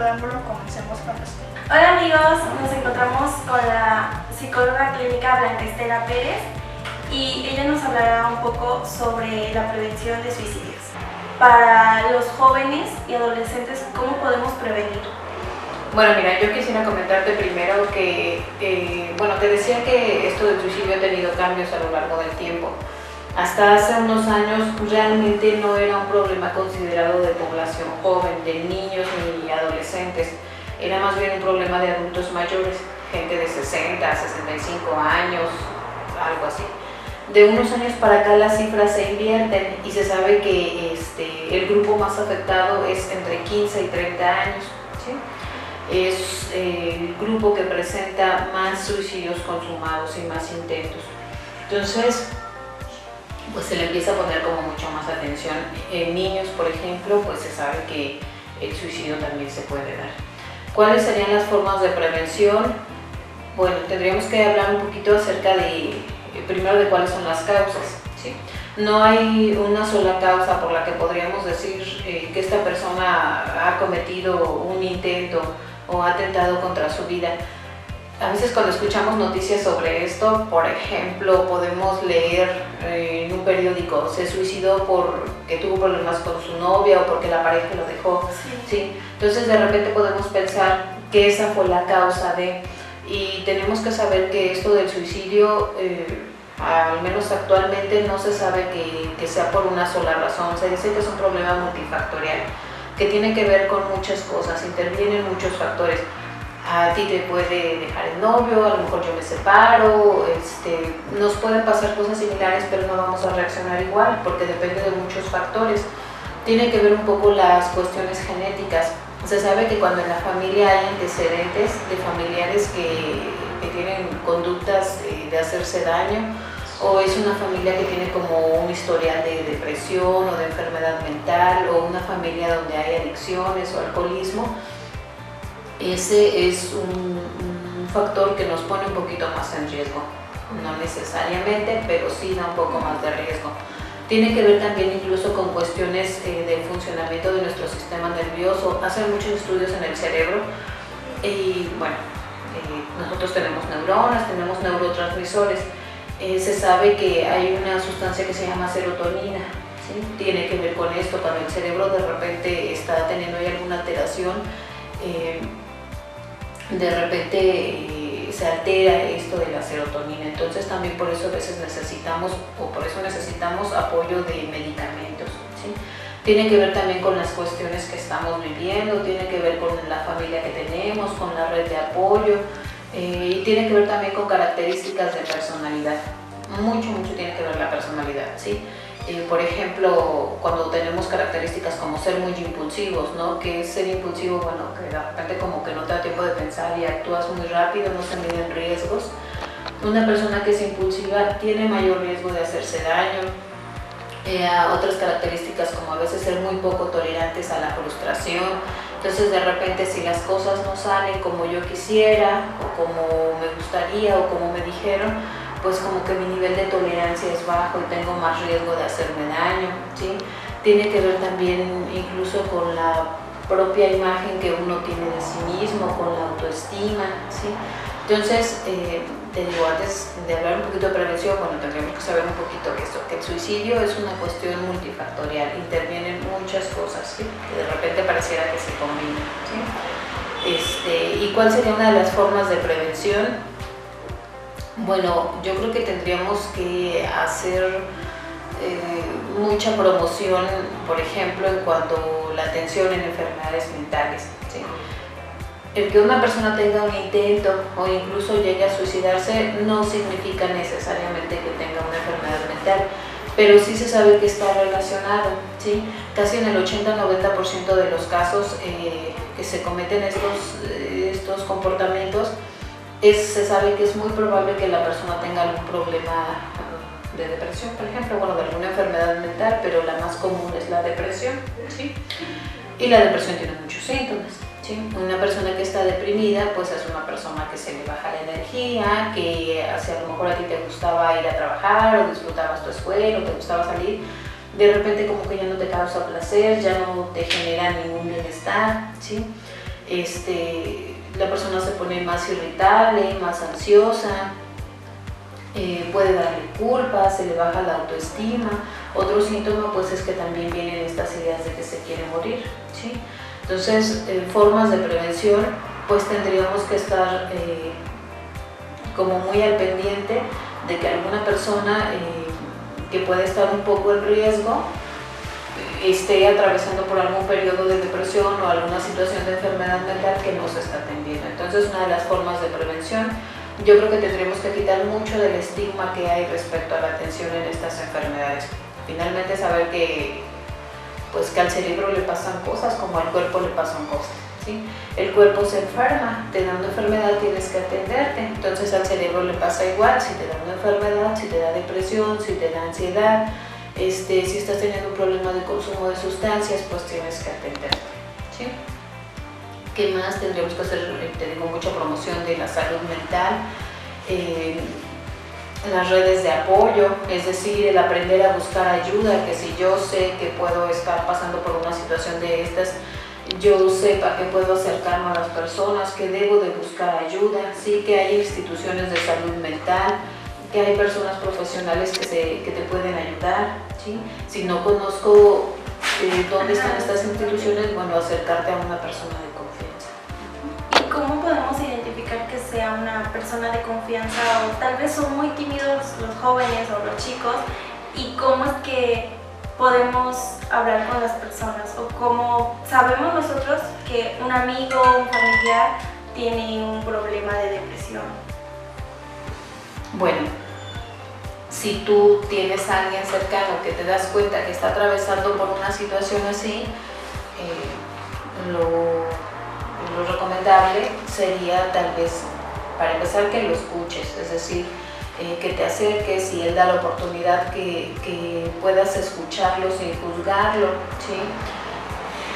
preámbulo, comencemos con esto. Hola amigos, nos encontramos con la psicóloga clínica Blanca Estela Pérez y ella nos hablará un poco sobre la prevención de suicidios. Para los jóvenes y adolescentes, ¿cómo podemos prevenir? Bueno, mira, yo quisiera comentarte primero que, te decía que esto del suicidio ha tenido cambios a lo largo del tiempo. Hasta hace unos años realmente no era un problema considerado de población joven, de niños ni adolescentes. Era más bien un problema de adultos mayores, gente de 60, 65 años, algo así. De unos años para acá las cifras se invierten y se sabe que el grupo más afectado es entre 15 y 30 años. ¿Sí? Es el grupo que presenta más suicidios consumados y más intentos. Entonces, pues se le empieza a poner como mucho más atención. En niños, por ejemplo, pues se sabe que el suicidio también se puede dar. ¿Cuáles serían las formas de prevención? Bueno, tendríamos que hablar un poquito acerca primero de cuáles son las causas. ¿Sí? No hay una sola causa por la que podríamos decir que esta persona ha cometido un intento o ha atentado contra su vida. A veces cuando escuchamos noticias sobre esto, por ejemplo, podemos leer en un periódico, se suicidó porque tuvo problemas con su novia o porque la pareja lo dejó. ¿Sí? Entonces de repente podemos pensar que esa fue la causa y tenemos que saber que esto del suicidio, al menos actualmente, no se sabe que sea por una sola razón. Se dice que es un problema multifactorial, que tiene que ver con muchas cosas, intervienen muchos factores. A ti te puede dejar el novio, a lo mejor yo me separo, nos pueden pasar cosas similares, pero no vamos a reaccionar igual porque depende de muchos factores. Tiene que ver un poco las cuestiones genéticas. Se sabe que cuando en la familia hay antecedentes de familiares que tienen conductas de hacerse daño, o es una familia que tiene como un historial de depresión o de enfermedad mental, o una familia donde hay adicciones o alcoholismo, ese es un factor que nos pone un poquito más en riesgo. No necesariamente, pero sí da un poco más de riesgo. Tiene que ver también incluso con cuestiones del funcionamiento de nuestro sistema nervioso. Hacen muchos estudios en el cerebro y bueno, nosotros tenemos neuronas, tenemos neurotransmisores. Se sabe que hay una sustancia que se llama serotonina. ¿Sí? Tiene que ver con esto, cuando el cerebro de repente está teniendo ahí alguna alteración, de repente se altera esto de la serotonina. Entonces también por eso a veces necesitamos apoyo de medicamentos. ¿Sí? Tiene que ver también con las cuestiones que estamos viviendo, tiene que ver con la familia que tenemos, con la red de apoyo, y tiene que ver también con características de personalidad. Mucho tiene que ver la personalidad. ¿Sí? Por ejemplo, cuando tenemos características como ser muy impulsivos, ¿no? Que es ser impulsivo, bueno, que de repente como que no te da tiempo de pensar y actúas muy rápido, no se miden riesgos. Una persona que es impulsiva tiene mayor riesgo de hacerse daño. Otras características como a veces ser muy poco tolerantes a la frustración. Entonces de repente si las cosas no salen como yo quisiera o como me gustaría o como me dijeron, pues como que mi nivel de tolerancia es bajo y tengo más riesgo de hacerme daño. ¿Sí? Tiene que ver también incluso con la propia imagen que uno tiene de sí mismo, con la autoestima. ¿Sí? Entonces, te digo, antes de hablar un poquito de prevención, bueno, tendríamos que saber un poquito que el suicidio es una cuestión multifactorial, intervienen muchas cosas, ¿sí? Que de repente pareciera que se combinan. ¿Sí? ¿Y cuál sería una de las formas de prevención? Bueno, yo creo que tendríamos que hacer mucha promoción, por ejemplo, en cuanto a la atención en enfermedades mentales. ¿Sí? El que una persona tenga un intento o incluso llegue a suicidarse no significa necesariamente que tenga una enfermedad mental, pero sí se sabe que está relacionado. ¿Sí? Casi en el 80-90% de los casos que se cometen estos comportamientos, se sabe que es muy probable que la persona tenga algún problema de depresión, por ejemplo, bueno, de alguna enfermedad mental, pero la más común es la depresión. ¿Sí? Y la depresión tiene muchos síntomas. ¿Sí? Una persona que está deprimida, pues es una persona que se le baja la energía, que si a lo mejor a ti te gustaba ir a trabajar o disfrutabas tu escuela o te gustaba salir, de repente como que ya no te causa placer, ya no te genera ningún bienestar. ¿Sí? la persona se pone más irritable, más ansiosa, puede darle culpa, se le baja la autoestima. Otro síntoma pues es que también vienen estas ideas de que se quiere morir, ¿sí? Entonces, formas de prevención, pues tendríamos que estar como muy al pendiente de que alguna persona que puede estar un poco en riesgo esté atravesando por algún periodo de depresión o alguna situación de enfermedad mental que no se está atendiendo. Entonces, una de las formas de prevención, yo creo que tendríamos que quitar mucho del estigma que hay respecto a la atención en estas enfermedades. Finalmente, saber que al cerebro le pasan cosas como al cuerpo le pasan cosas, ¿sí? El cuerpo se enferma, te da una enfermedad, tienes que atenderte. Entonces al cerebro le pasa igual, si te da una enfermedad, si te da depresión, si te da ansiedad, si estás teniendo un problema de consumo de sustancias, pues tienes que atenderte, ¿sí? ¿Qué más? Tendríamos que hacer, te digo, mucha promoción de la salud mental, las redes de apoyo, es decir, el aprender a buscar ayuda, que si yo sé que puedo estar pasando por una situación de estas, yo sepa que puedo acercarme a las personas, que debo de buscar ayuda, sí, que hay instituciones de salud mental, que hay personas profesionales que te pueden ayudar, ¿sí? Si no conozco dónde están estas instituciones, bueno, acercarte a una persona de confianza. ¿Y cómo podemos identificar que sea una persona de confianza? O tal vez son muy tímidos los jóvenes o los chicos, y cómo es que podemos hablar con las personas, o cómo sabemos nosotros que un amigo o un familiar tiene un problema de depresión. Bueno, si tú tienes a alguien cercano que te das cuenta que está atravesando por una situación así, lo recomendable sería tal vez, para empezar, que lo escuches, es decir, que te acerques y él da la oportunidad que puedas escucharlo sin juzgarlo, ¿sí?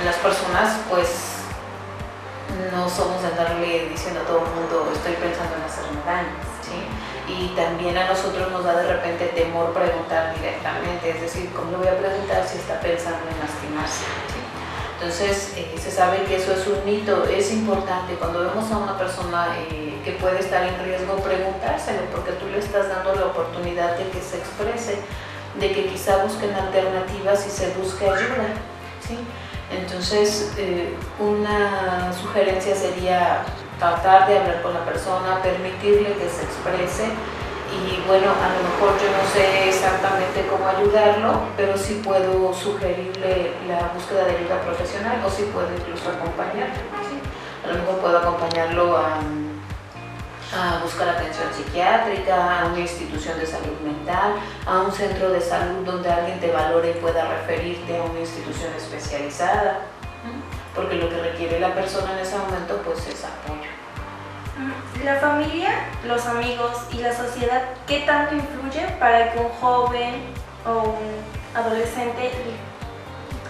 Las personas pues no somos de andarle diciendo a todo el mundo estoy pensando en hacerme daño, ¿sí? Y también a nosotros nos da de repente temor preguntar directamente, es decir, ¿cómo le voy a preguntar si está pensando en lastimarse? ¿Sí? Entonces, se sabe que eso es un mito. Es importante cuando vemos a una persona que puede estar en riesgo preguntárselo, porque tú le estás dando la oportunidad de que se exprese, de que quizá busquen alternativas y se busque ayuda, ¿sí? Entonces, una sugerencia sería tratar de hablar con la persona, permitirle que se exprese. Y bueno, a lo mejor yo no sé exactamente cómo ayudarlo, pero sí puedo sugerirle la búsqueda de ayuda profesional, o sí puedo incluso acompañarlo, ¿sí? A lo mejor puedo acompañarlo a buscar atención psiquiátrica, a una institución de salud mental, a un centro de salud donde alguien te valore y pueda referirte a una institución especializada, porque lo que requiere la persona en ese momento pues es apoyo. La familia, los amigos y la sociedad, ¿qué tanto influye para que un joven o un adolescente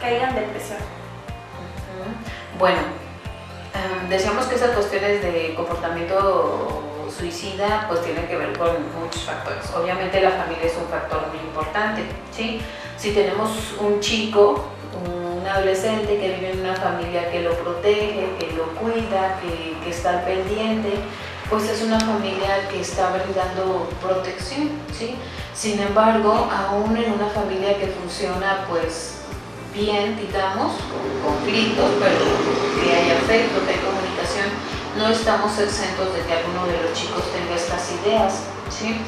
caiga en depresión? Bueno, decíamos que esas cuestiones de comportamiento suicida pues tienen que ver con muchos factores. Obviamente la familia es un factor muy importante, ¿sí? Si tenemos un chico, un adolescente que vive en una familia que lo protege, que lo cuida, que está al pendiente, pues es una familia que está brindando protección, ¿sí? Sin embargo, aún en una familia que funciona pues bien, digamos, con conflictos, pero que hay afecto, que hay comunicación, no estamos exentos de que alguno de los chicos tenga estas ideas, ¿sí?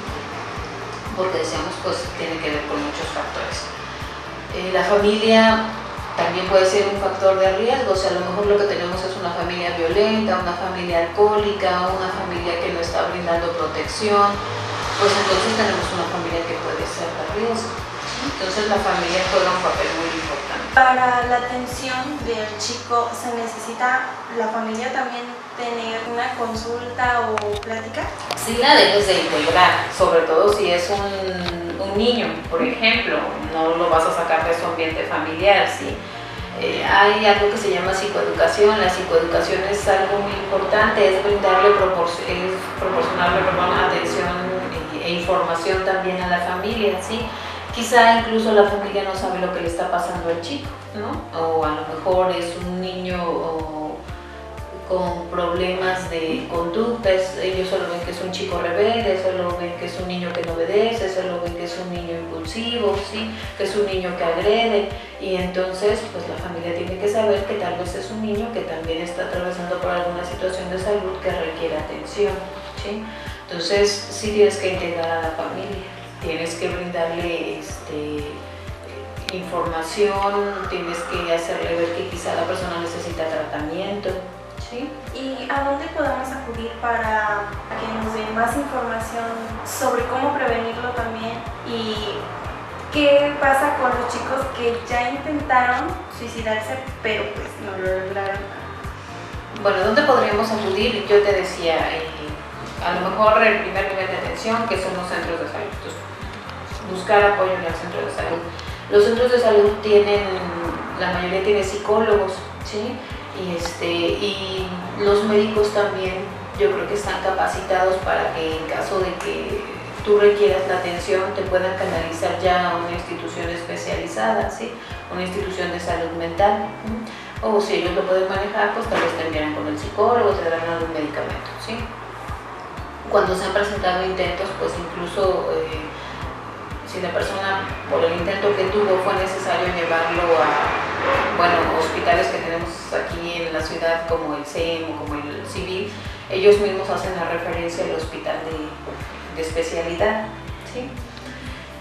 Porque decíamos, pues tiene que ver con muchos factores. La familia también puede ser un factor de riesgo, o sea, a lo mejor lo que tenemos es una familia violenta, una familia alcohólica, una familia que no está brindando protección, pues entonces tenemos una familia que puede ser de riesgo. Entonces la familia juega un papel muy importante. Para la atención del chico, ¿se necesita la familia también tener una consulta o plática? Sí, la debes de integrar, sobre todo si es un niño, por ejemplo, no lo vas a sacar de su ambiente familiar, ¿sí? Hay algo que se llama psicoeducación. La psicoeducación es algo muy importante, es brindarle, proporcionarle atención e información también a la familia, ¿sí? Quizá incluso la familia no sabe lo que le está pasando al chico, ¿no? O a lo mejor es un niño con problemas de conductas. Ellos solo ven que es un chico rebelde, solo ven que es un niño que no obedece, solo ven que es un niño impulsivo, ¿sí? Que es un niño que agrede, y entonces pues la familia tiene que saber que tal vez es un niño que también está atravesando por alguna situación de salud que requiere atención, ¿sí? Entonces sí tienes que integrar a la familia, tienes que brindarle información, tienes que hacerle ver que quizá la persona necesita tratamiento, ¿sí? ¿Y a dónde podemos acudir para que nos den más información sobre cómo prevenirlo también? ¿Y qué pasa con los chicos que ya intentaron suicidarse pero pues no lo lograron? Bueno, ¿dónde podríamos acudir? Yo te decía, a lo mejor el primer nivel de atención, que son los centros de salud. Entonces, buscar apoyo en el centro de salud. Los centros de salud la mayoría tiene psicólogos, ¿sí? Y los médicos también, yo creo que están capacitados para que en caso de que tú requieras la atención, te puedan canalizar ya a una institución especializada, ¿sí? Una institución de salud mental. O si ellos lo pueden manejar, pues tal vez te envían con el psicólogo, te darán algún medicamento, ¿sí? Cuando se han presentado intentos, pues incluso si la persona por el intento que tuvo fue necesario llevarlo a hospitales que tenemos aquí en la ciudad como el CEM o como el Civil, ellos mismos hacen la referencia al hospital de especialidad, ¿sí?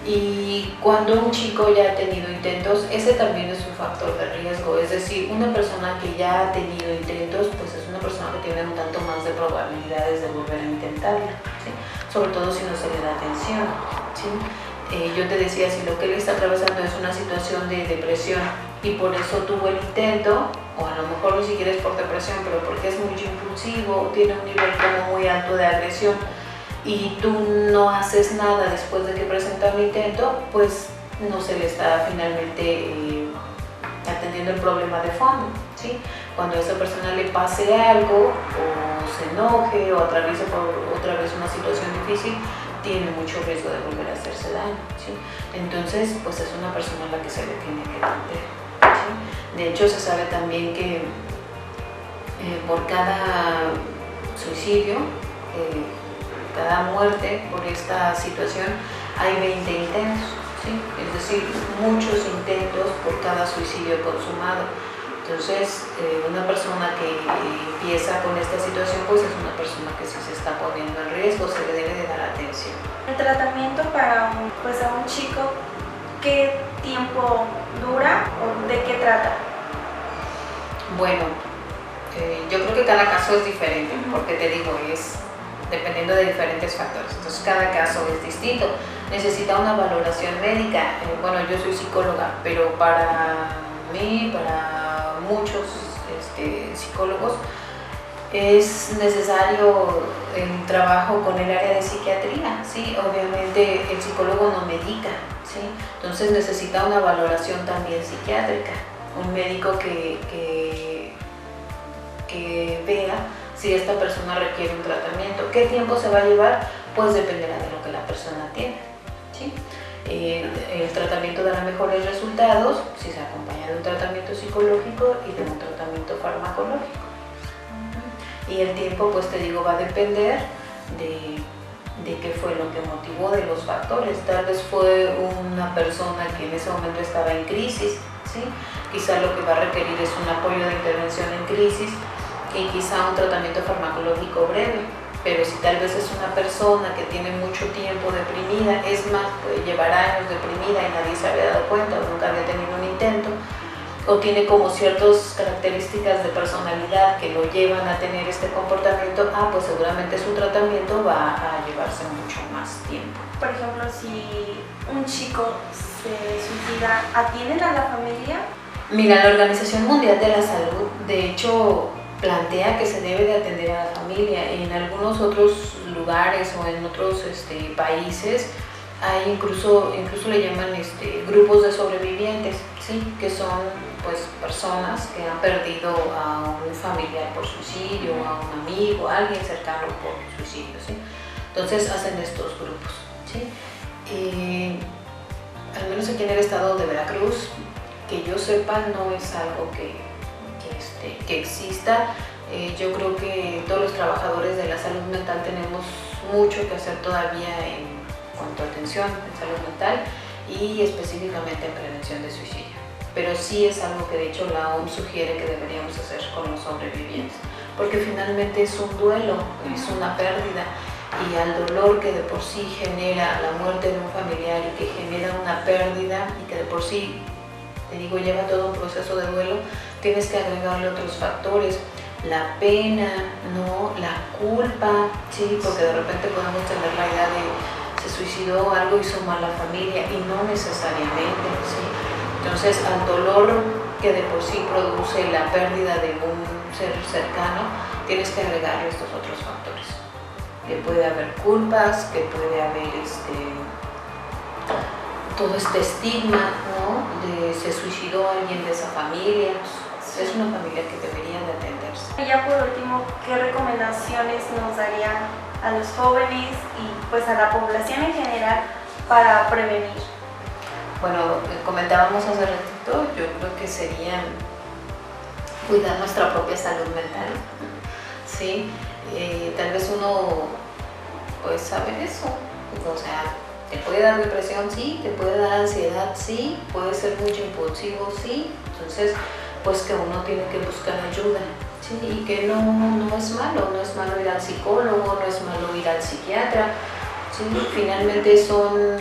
Y cuando un chico ya ha tenido intentos, ese también es un factor de riesgo, es decir, una persona que ya ha tenido intentos, pues es una persona que tiene un tanto más de probabilidades de volver a intentarlo, ¿sí? Sobre todo si no se le da atención, ¿sí? Yo te decía, si lo que él está atravesando es una situación de depresión y por eso tuvo el intento, o a lo mejor ni siquiera es por depresión, pero porque es muy impulsivo, tiene un nivel como muy alto de agresión, y tú no haces nada después de que presenta un intento, pues no se le está finalmente atendiendo el problema de fondo, ¿sí? Cuando a esa persona le pase algo, o se enoje, o atraviese por otra vez una situación difícil, tiene mucho riesgo de volver a hacerse daño, ¿sí? Entonces, pues es una persona a la que se le tiene que atender, ¿sí? De hecho, se sabe también que por cada suicidio, cada muerte por esta situación, hay 20 intentos, ¿sí? Es decir, muchos intentos por cada suicidio consumado. Entonces, una persona que empieza con esta situación, pues es una persona que sí se está poniendo en riesgo, se le debe de dar atención. El tratamiento para a un chico, ¿qué tiempo dura o de qué trata? Bueno, yo creo que cada caso es diferente, porque te digo, es dependiendo de diferentes factores. Entonces, cada caso es distinto. Necesita una valoración médica. Bueno, yo soy psicóloga, pero para mí, para muchos psicólogos, es necesario el trabajo con el área de psiquiatría, ¿sí? Obviamente el psicólogo no medica, ¿sí? Entonces necesita una valoración también psiquiátrica, un médico que vea si esta persona requiere un tratamiento. ¿Qué tiempo se va a llevar? Pues dependerá de lo que la persona tiene, ¿sí? El tratamiento dará mejores resultados si se acompaña de un tratamiento psicológico y de un tratamiento farmacológico. Y el tiempo, pues te digo, va a depender de qué fue lo que motivó, de los factores. Tal vez fue una persona que en ese momento estaba en crisis, ¿sí? Quizá lo que va a requerir es un apoyo de intervención en crisis y quizá un tratamiento farmacológico breve. Pero si tal vez es una persona que tiene mucho tiempo deprimida, es más, puede llevar años deprimida y nadie se había dado cuenta o nunca había tenido un intento, o tiene como ciertas características de personalidad que lo llevan a tener este comportamiento, pues seguramente su tratamiento va a llevarse mucho más tiempo. Por ejemplo, si un chico se suicida, ¿atienden a la familia? Mira, la Organización Mundial de la Salud, de hecho, plantea que se debe de atender a la familia. En algunos otros lugares o en otros países hay incluso le llaman grupos de sobrevivientes, ¿sí? Que son pues personas que han perdido a un familiar por suicidio, a un amigo, a alguien cercano por suicidio, ¿sí? Entonces hacen estos grupos, ¿sí? Al menos aquí en el estado de Veracruz, que yo sepa, no es algo que exista. Yo creo que todos los trabajadores de la salud mental tenemos mucho que hacer todavía en cuanto a atención en salud mental y específicamente en prevención de suicidio. Pero sí es algo que de hecho la OMS sugiere que deberíamos hacer con los sobrevivientes, porque finalmente es un duelo, es una pérdida, y al dolor que de por sí genera la muerte de un familiar y que genera una pérdida y que de por sí, te digo, lleva todo un proceso de duelo, tienes que agregarle otros factores, la pena, ¿no? La culpa, ¿sí? Porque de repente podemos tener la idea de se suicidó, algo hizo mal la familia, y no necesariamente, ¿sí? Entonces, al dolor que de por sí produce la pérdida de un ser cercano, tienes que agregarle estos otros factores. Que puede haber culpas, que puede haber todo este estigma, ¿no? De se suicidó alguien de esa familia. Es una familia que debería de atenderse. Y ya por último, ¿qué recomendaciones nos darían a los jóvenes y pues a la población en general para prevenir? Bueno, comentábamos hace ratito, yo creo que sería cuidar nuestra propia salud mental, ¿sí? Tal vez uno pues sabe eso, o sea, te puede dar depresión, sí, te puede dar ansiedad, sí, puede ser mucho impulsivo, sí, entonces pues que uno tiene que buscar ayuda, ¿sí? Y que no es malo, no es malo ir al psicólogo, no es malo ir al psiquiatra, ¿sí? Finalmente son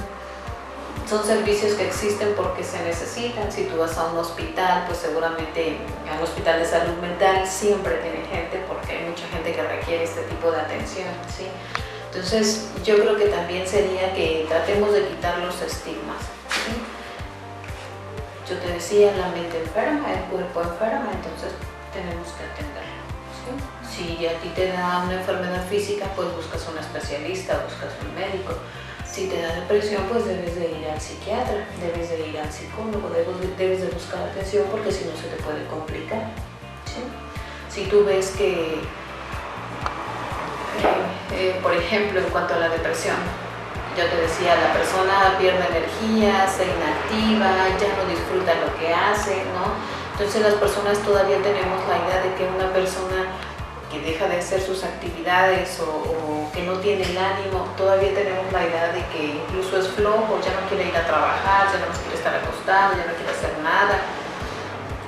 servicios que existen porque se necesitan. Si tú vas a un hospital, pues seguramente a un hospital de salud mental siempre tiene gente, porque hay mucha gente que requiere este tipo de atención, ¿sí? Entonces yo creo que también sería que tratemos de quitar los estigmas, ¿sí? Yo te decía, la mente enferma, el cuerpo enferma, entonces tenemos que atenderlo, ¿sí? Si a ti te da una enfermedad física, pues buscas un especialista, buscas un médico. Si te da depresión, pues debes de ir al psiquiatra, debes de ir al psicólogo, debes de buscar atención, porque si no se te puede complicar, ¿sí? Si tú ves que, por ejemplo, en cuanto a la depresión, yo te decía, la persona pierde energía, se inactiva, ya no disfruta lo que hace, ¿no? Entonces las personas todavía tenemos la idea de que una persona que deja de hacer sus actividades o que no tiene el ánimo, todavía tenemos la idea de que incluso es flojo, ya no quiere ir a trabajar, ya no quiere estar acostado, ya no quiere hacer nada,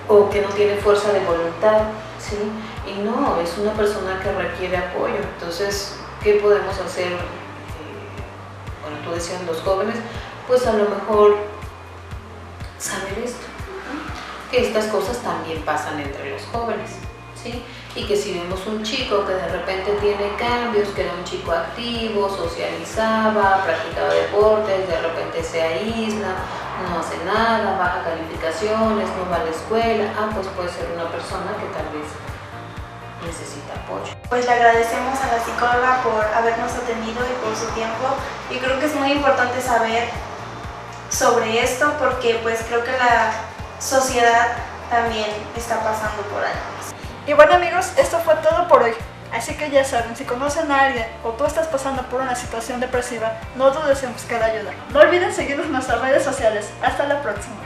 o que no tiene fuerza de voluntad, ¿sí? Y no, es una persona que requiere apoyo. Entonces, ¿qué podemos hacer? Bueno, tú decías los jóvenes, pues a lo mejor saber esto, ¿no? Que estas cosas también pasan entre los jóvenes, ¿sí? Y que si vemos un chico que de repente tiene cambios, que era un chico activo, socializaba, practicaba deportes, de repente se aísla, no hace nada, baja calificaciones, no va a la escuela, pues puede ser una persona que tal vez necesita apoyo. Pues le agradecemos a la psicóloga por habernos atendido y por su tiempo, y creo que es muy importante saber sobre esto porque pues creo que la sociedad también está pasando por algo. Y bueno amigos, esto fue todo por hoy. Así que ya saben, si conocen a alguien o tú estás pasando por una situación depresiva, no dudes en buscar ayuda. No olviden seguirnos en nuestras redes sociales. Hasta la próxima.